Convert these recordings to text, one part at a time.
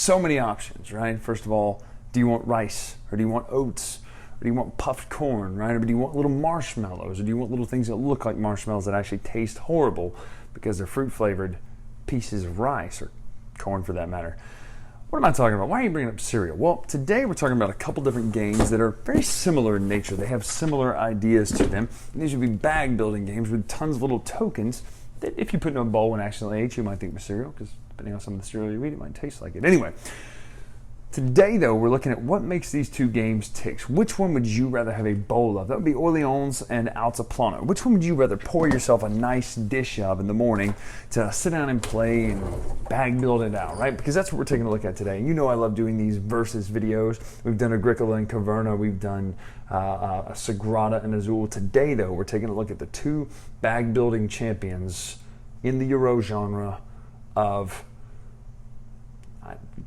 So many options, right? First of all, do you want rice, or do you want oats, or do you want puffed corn, right? Or do you want little marshmallows, or do you want little things that look like marshmallows that actually taste horrible because they're fruit flavored pieces of rice, or corn for that matter? What am I talking about? Why are you bringing up cereal? Well, today we're talking about a couple different games that are very similar in nature. They have similar ideas to them. And these would be bag building games with tons of little tokens that if you put in a bowl and accidentally ate, you might think of cereal, because depending on some of the cereal you eat, it might taste like it. Anyway, today though, we're looking at what makes these two games tick. Which one would you rather have a bowl of? That would be Orleans and Altiplano. Which one would you rather pour yourself a nice dish of in the morning to sit down and play and bag build it out, right? Because that's what we're taking a look at today. You know I love doing these versus videos. We've done Agricola and Caverna. We've done a Sagrada and Azul. Today though, we're taking a look at the two bag building champions in the Euro genre of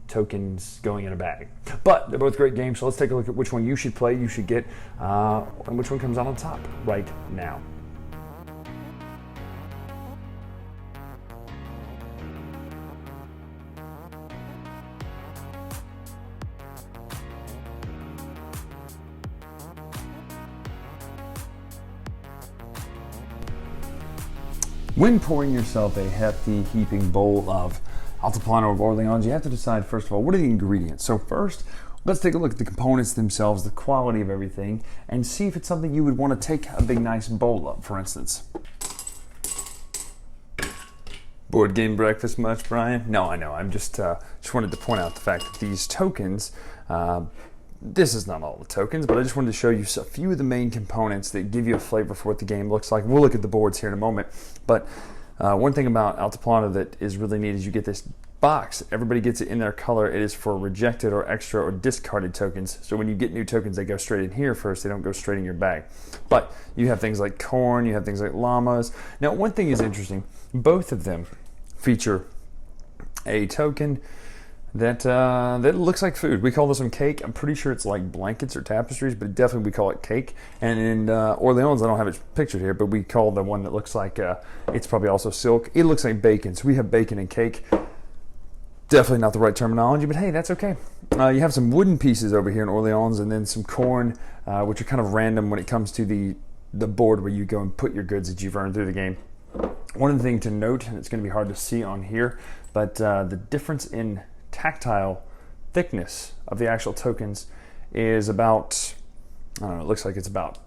tokens going in a bag. But they're both great games, so let's take a look at which one you should play, you should get, and which one comes out on top right now. When pouring yourself a hefty heaping bowl of Altiplano of Orleans, you have to decide, first of all, what are the ingredients? So first, let's take a look at the components themselves, the quality of everything, and see if it's something you would want to take a big nice bowl of, for instance. Board game breakfast much, Brian? No, I know. I'm just wanted to point out the fact that these tokens, this is not all the tokens, but I just wanted to show you a few of the main components that give you a flavor for what the game looks like. We'll look at the boards here in a moment, but one thing about Altiplano that is really neat is you get this box. Everybody gets it in their color. It is for rejected or extra or discarded tokens. So when you get new tokens, they go straight in here first. They don't go straight in your bag. But you have things like corn. You have things like llamas. Now, one thing is interesting. Both of them feature a token that looks like food. We call this one cake. I'm pretty sure it's like blankets or tapestries, but definitely we call it cake. And in Orleans, I don't have it pictured here, but we call the one that looks like it's probably also silk. It looks like bacon. So we have bacon and cake. Definitely not the right terminology, but hey, that's okay. You have some wooden pieces over here in Orleans, and then some corn, which are kind of random when it comes to the board where you go and put your goods that you've earned through the game. One thing to note, and it's going to be hard to see on here, but the difference in tactile thickness of the actual tokens is about, I don't know, it looks like it's about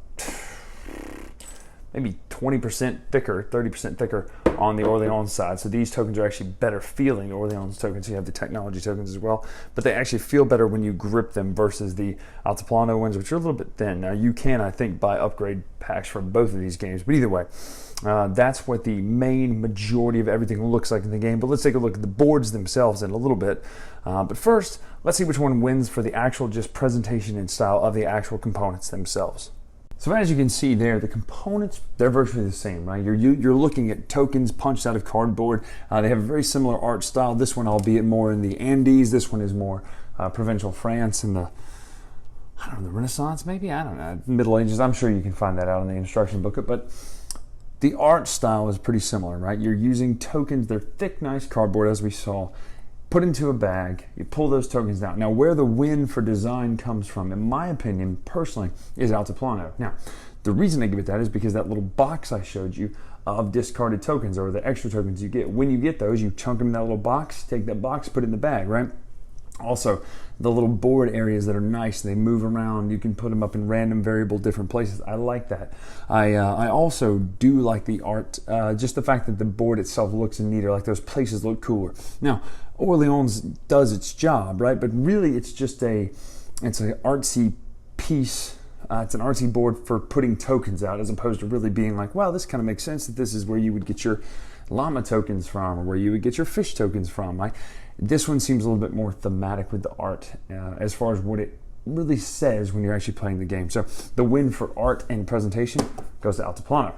maybe 20% thicker, 30% thicker on the Orleans side. So these tokens are actually better feeling, the Orleans tokens. You have the technology tokens as well, but they actually feel better when you grip them versus the Altiplano ones, which are a little bit thin. Now you can, I think, buy upgrade packs for both of these games, but either way, that's what the main majority of everything looks like in the game. But let's take a look at the boards themselves in a little bit. But first, let's see which one wins for the actual just presentation and style of the actual components themselves. So as you can see there, the components, they're virtually the same, right? You're looking at tokens punched out of cardboard. They have a very similar art style. This one, albeit more in the Andes. This one is more provincial France in the, I don't know, the Renaissance maybe? I don't know, Middle Ages. I'm sure you can find that out in the instruction booklet, but the art style is pretty similar, right? You're using tokens, they're thick, nice cardboard as we saw, put into a bag, you pull those tokens out. Now where the win for design comes from, in my opinion, personally, is Altiplano. Now, the reason I give it that is because that little box I showed you of discarded tokens, or the extra tokens you get, when you get those, you chunk them in that little box, take that box, put it in the bag, right? Also, the little board areas that are nice, they move around. You can put them up in random variable different places. I like that. I also do like the art, just the fact that the board itself looks neater, like those places look cooler. Now, Orleans does its job, right? But really it's just it's an artsy piece. It's an artsy board for putting tokens out, as opposed to really being like, wow, this kind of makes sense that this is where you would get your llama tokens from, or where you would get your fish tokens from. Like, this one seems a little bit more thematic with the art as far as what it really says when you're actually playing the game. So the win for art and presentation goes to Altiplano.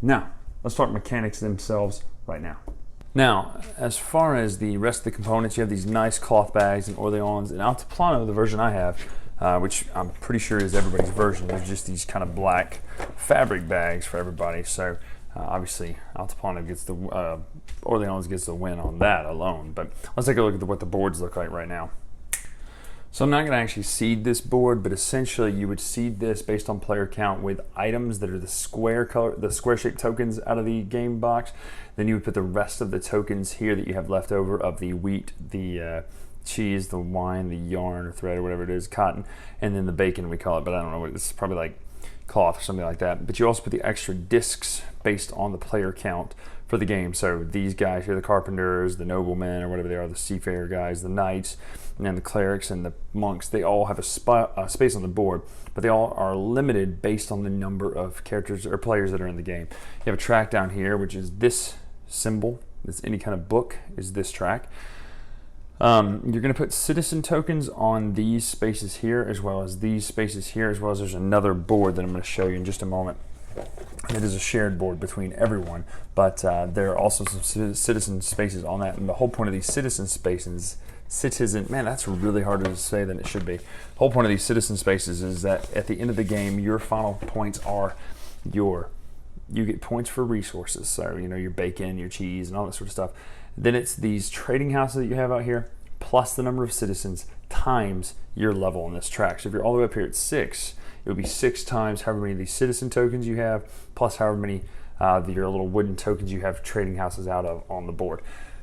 Now, let's talk mechanics themselves right now. Now, as far as the rest of the components, you have these nice cloth bags in Orleans. In Altiplano, the version I have, which I'm pretty sure is everybody's version, there's just these kind of black fabric bags for everybody. So Obviously, Altiplano gets the Orleans gets the win on that alone. But let's take a look at what the boards look like right now. So I'm not going to actually seed this board, but essentially you would seed this based on player count with items that are the square color, the square-shaped tokens out of the game box. Then you would put the rest of the tokens here that you have left over of the wheat, the cheese, the wine, the yarn or thread or whatever it is, cotton, and then the bacon we call it, but I don't know what it's probably like cloth or something like that. But you also put the extra discs based on the player count for the game. So these guys here, the carpenters, the noblemen or whatever they are, the seafarer guys, the knights, and then the clerics and the monks, they all have a space on the board, but they all are limited based on the number of characters or players that are in the game. You have a track down here, which is this symbol. It's any kind of book is this track. You're going to put citizen tokens on these spaces here, as well as these spaces here, as well as there's another board that I'm going to show you in just a moment. It is a shared board between everyone, but there are also some citizen spaces on that. And the whole point of these citizen spaces, man, that's really harder to say than it should be. The whole point of these citizen spaces is that at the end of the game, your final points are you get points for resources. So, you know, your bacon, your cheese, and all that sort of stuff. Then it's these trading houses that you have out here, plus the number of citizens times your level on this track. So if you're all the way up here at 6, it would be 6 times however many of these citizen tokens you have, plus however many of your little wooden tokens you have trading houses out of on the board.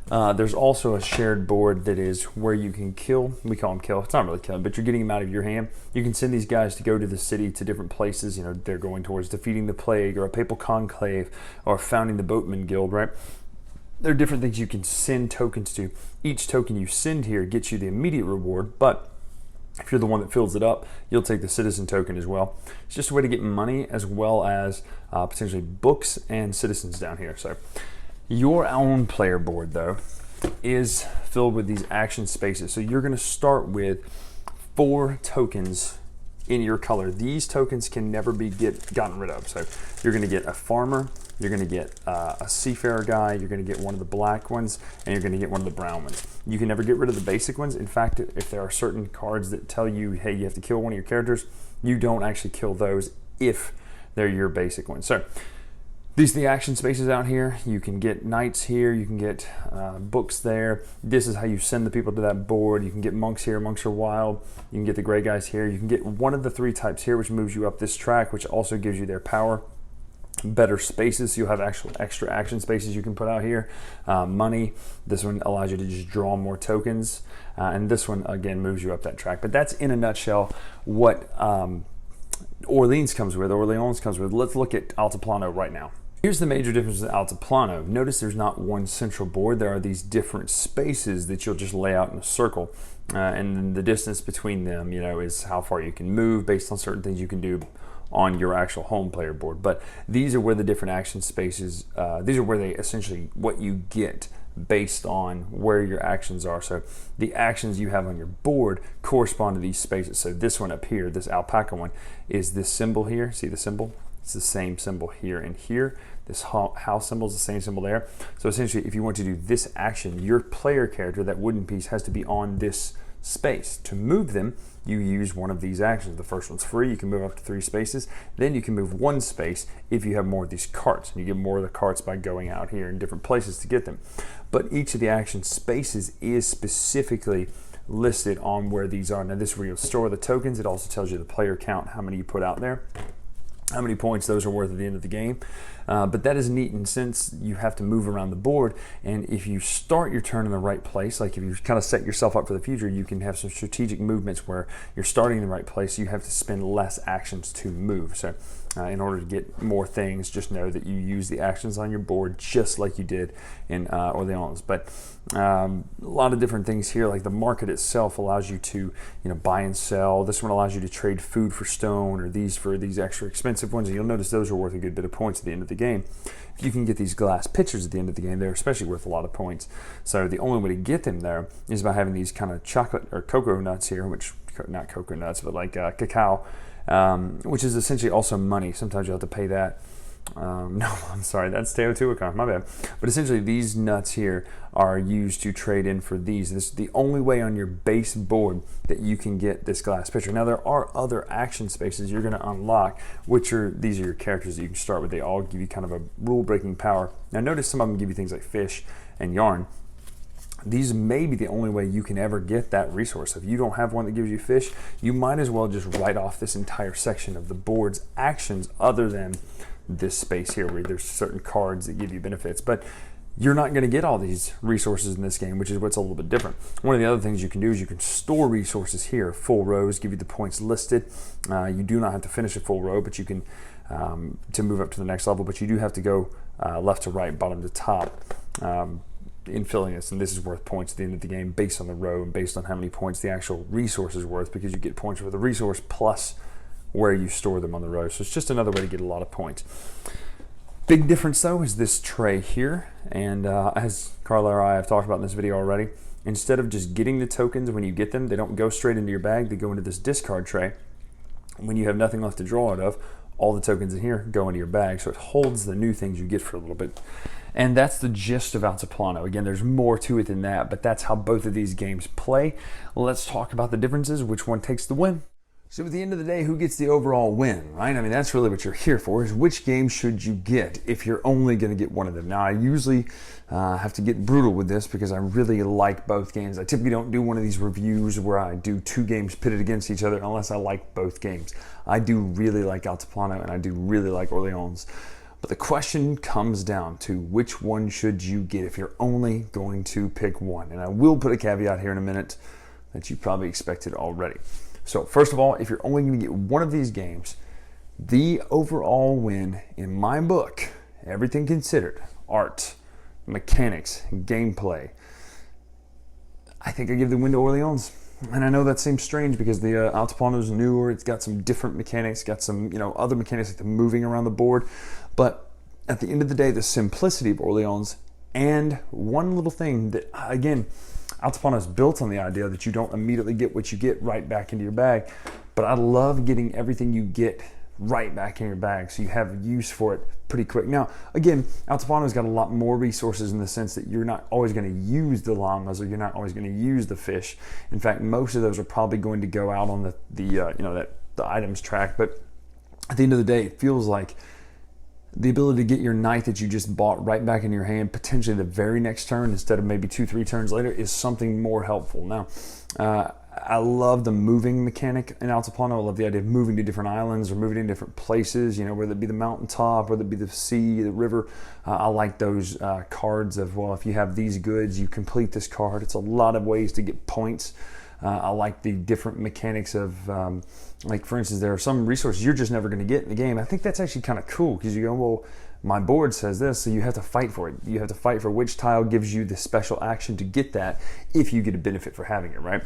There's also a shared board that is where you can kill. We call them kill. It's not really killing, but you're getting them out of your hand. You can send these guys to go to the city to different places. You know, they're going towards defeating the plague or a papal conclave or founding the boatman guild, right? There are different things you can send tokens to. Each token you send here gets you the immediate reward, but if you're the one that fills it up, you'll take the citizen token as well. It's just a way to get money as well as potentially books and citizens down here. So your own player board, though, is filled with these action spaces. So you're going to start with 4 tokens in your color. These tokens can never be gotten rid of. So you're going to get a farmer, you're going to get a seafarer guy, you're going to get one of the black ones, and you're going to get one of the brown ones. You can never get rid of the basic ones. In fact, if there are certain cards that tell you, hey, you have to kill one of your characters, you don't actually kill those if they're your basic ones. So these are the action spaces out here. You can get knights here, you can get books there. This is how you send the people to that board. You can get monks here, monks are wild. You can get the gray guys here. You can get one of the 3 types here, which moves you up this track, which also gives you their power. Better spaces, so you'll have actual extra action spaces you can put out here. Money, this one allows you to just draw more tokens, and this one again moves you up that track. But that's in a nutshell what Orleans comes with. Let's look at Altiplano right now. Here's the major difference with Altiplano. Notice there's not one central board. There are these different spaces that you'll just lay out in a circle, and then the distance between them, you know, is how far you can move based on certain things you can do on your actual home player board. But these are where the different action spaces, these are where they essentially what you get based on where your actions are. So the actions you have on your board correspond to these spaces. So this one up here, this alpaca one, is this symbol here. See the symbol? It's the same symbol here and here. This house symbol is the same symbol there. So essentially, if you want to do this action, your player character, that wooden piece, has to be on this space. To move them, you use one of these actions. The first one's free. You can move up to 3 spaces. Then you can move 1 space if you have more of these carts. And you get more of the carts by going out here in different places to get them. But each of the action spaces is specifically listed on where these are. Now this is where you'll store the tokens. It also tells you the player count, how many you put out there, how many points those are worth at the end of the game. But that is neat, and since you have to move around the board, and if you start your turn in the right place, like if you kind of set yourself up for the future, you can have some strategic movements where you're starting in the right place. You have to spend less actions to move. So in order to get more things, just know that you use the actions on your board just like you did in Orleans. But a lot of different things here, like the market itself allows you to, you know, buy and sell. This one allows you to trade food for stone, or these for these extra expensive ones, and you'll notice those are worth a good bit of points at the end of the game. If you can get these glass pitchers at the end of the game, they're especially worth a lot of points. So the only way to get them there is by having these kind of chocolate or cocoa nuts here, which, not cocoa nuts, but like cacao, which is essentially also money. Sometimes you'll have to pay that. No, I'm sorry, that's Teotihuacan, my bad. But essentially, these nuts here are used to trade in for these. This is the only way on your base board that you can get this glass pitcher. Now, there are other action spaces you're going to unlock, these are your characters that you can start with. They all give you kind of a rule-breaking power. Now, notice some of them give you things like fish and yarn. These may be the only way you can ever get that resource. If you don't have one that gives you fish, you might as well just write off this entire section of the board's actions other than this space here where there's certain cards that give you benefits. But you're not going to get all these resources in this game, which is what's a little bit different. One of the other things you can do is you can store resources here. Full rows give you the points listed. You do not have to finish a full row, but you can to move up to the next level, but you do have to go left to right, bottom to top. In filling this, and this is worth points at the end of the game based on the row and based on how many points the actual resource is worth, because you get points for the resource plus where you store them on the row. So it's just another way to get a lot of points. Big difference though is this tray here, and as Carla or I have talked about in this video already, instead of just getting the tokens when you get them, they don't go straight into your bag, they go into this discard tray. When you have nothing left to draw out of, all the tokens in here go into your bag, so it holds the new things you get for a little bit. And that's the gist of Altiplano. Again, there's more to it than that, but that's how both of these games play. Let's talk about the differences, which one takes the win. So at the end of the day, who gets the overall win, right? I mean, that's really what you're here for, is which game should you get if you're only going to get one of them. Now, I usually have to get brutal with this because I really like both games. I typically don't do one of these reviews where I do two games pitted against each other unless I like both games. I do really like Altiplano and I do really like Orleans. But the question comes down to which one should you get if you're only going to pick one. And I will put a caveat here in a minute that you probably expected already. So first of all, if you're only going to get one of these games, the overall win in my book, everything considered, art, mechanics, gameplay, I think I give the win to Orleans. And I know that seems strange because the Altiplano is newer. It's got some different mechanics, got some other mechanics like the moving around the board. But at the end of the day, the simplicity of Orleans, and one little thing that, again, Altiplano is built on the idea that you don't immediately get what you get right back into your bag. But I love getting everything you get right back in your bag so you have use for it pretty quick. Now, again, Altiplano's got a lot more resources in the sense that you're not always going to use the llamas or you're not always going to use the fish. In fact, most of those are probably going to go out on the items track. But at the end of the day, it feels like the ability to get your knight that you just bought right back in your hand, potentially the very next turn instead of maybe 2-3 turns later, is something more helpful. Now, I love the moving mechanic in Altiplano. I love the idea of moving to different islands or moving to different places, whether it be the mountaintop, whether it be the sea, the river. I like those cards of, well, if you have these goods, you complete this card. It's a lot of ways to get points. I like the different mechanics of, like for instance, there are some resources you're just never going to get in the game. I think that's actually kind of cool because you go, well, my board says this, so you have to fight for it. You have to fight for which tile gives you the special action to get that if you get a benefit for having it, right?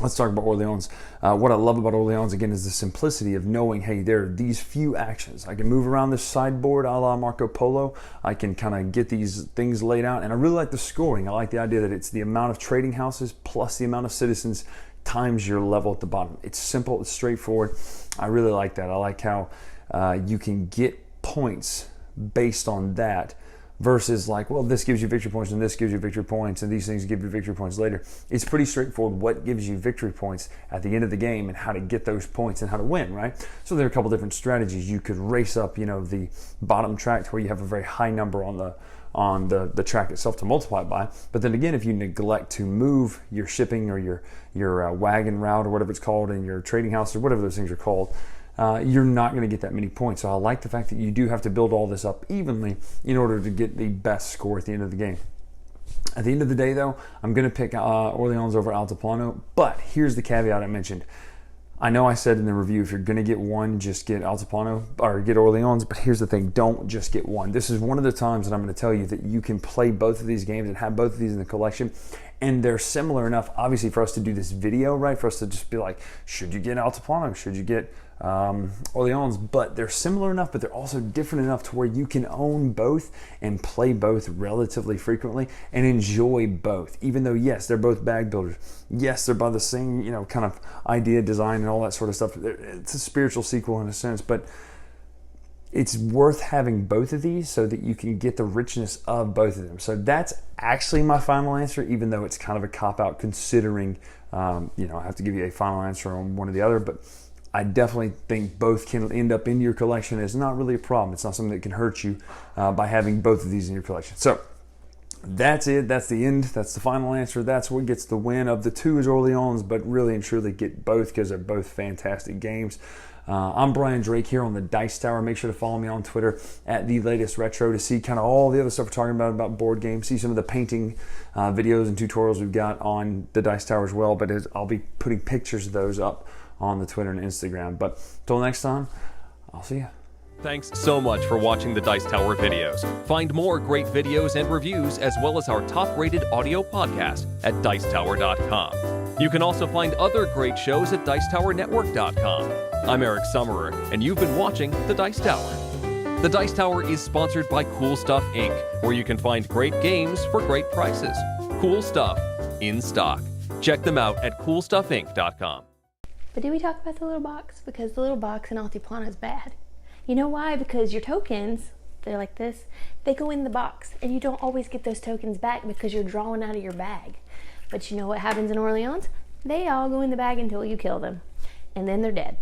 Let's talk about Orleans. What I love about Orleans, again, is the simplicity of knowing, hey, there are these few actions. I can move around this sideboard a la Marco Polo. I can kind of get these things laid out. And I really like the scoring. I like the idea that it's the amount of trading houses plus the amount of citizens times your level at the bottom. It's simple. It's straightforward. I really like that. I like how you can get points based on that. Versus like, well, this gives you victory points and this gives you victory points and these things give you victory points later. It's pretty straightforward what gives you victory points at the end of the game and how to get those points and how to win, right? So there are a couple different strategies. You could race up, the bottom track to where you have a very high number on the track itself to multiply it by. But then again, if you neglect to move your shipping or your wagon route or whatever it's called in your trading house or whatever those things are called, you're not going to get that many points. So I like the fact that you do have to build all this up evenly in order to get the best score at the end of the game. At the end of the day, though, I'm going to pick Orleans over Altiplano, but here's the caveat I mentioned. I know I said in the review, if you're going to get one, just get Altiplano or get Orleans, but here's the thing, don't just get one. This is one of the times that I'm going to tell you that you can play both of these games and have both of these in the collection, and they're similar enough, obviously, for us to do this video, right? For us to just be like, should you get Altiplano? Should you get Orleans? But they're similar enough, but they're also different enough to where you can own both and play both relatively frequently and enjoy both, even though, yes, they're both bag builders. Yes, they're by the same, kind of idea, design, and all that sort of stuff. It's a spiritual sequel in a sense, but it's worth having both of these so that you can get the richness of both of them. So that's actually my final answer, even though it's kind of a cop-out considering, I have to give you a final answer on one or the other, but I definitely think both can end up in your collection. It's not really a problem. It's not something that can hurt you by having both of these in your collection. So that's it. That's the end. That's the final answer. That's what gets the win. Of the two is Orleans, but really and truly get both because they're both fantastic games. I'm Brian Drake here on the Dice Tower. Make sure to follow me on Twitter at The Latest Retro to see kind of all the other stuff we're talking about board games. See some of the painting videos and tutorials we've got on the Dice Tower as well. But I'll be putting pictures of those up on the Twitter and Instagram. But until next time, I'll see you. Thanks so much for watching the Dice Tower videos. Find more great videos and reviews as well as our top-rated audio podcast at Dicetower.com. You can also find other great shows at DicetowerNetwork.com. I'm Eric Summerer, and you've been watching The Dice Tower. The Dice Tower is sponsored by Cool Stuff Inc., where you can find great games for great prices. Cool Stuff, in stock. Check them out at CoolStuffInc.com. But did we talk about the little box? Because the little box in Altiplano is bad. You know why? Because your tokens, they're like this, they go in the box, and you don't always get those tokens back because you're drawing out of your bag. But you know what happens in Orleans? They all go in the bag until you kill them, and then they're dead.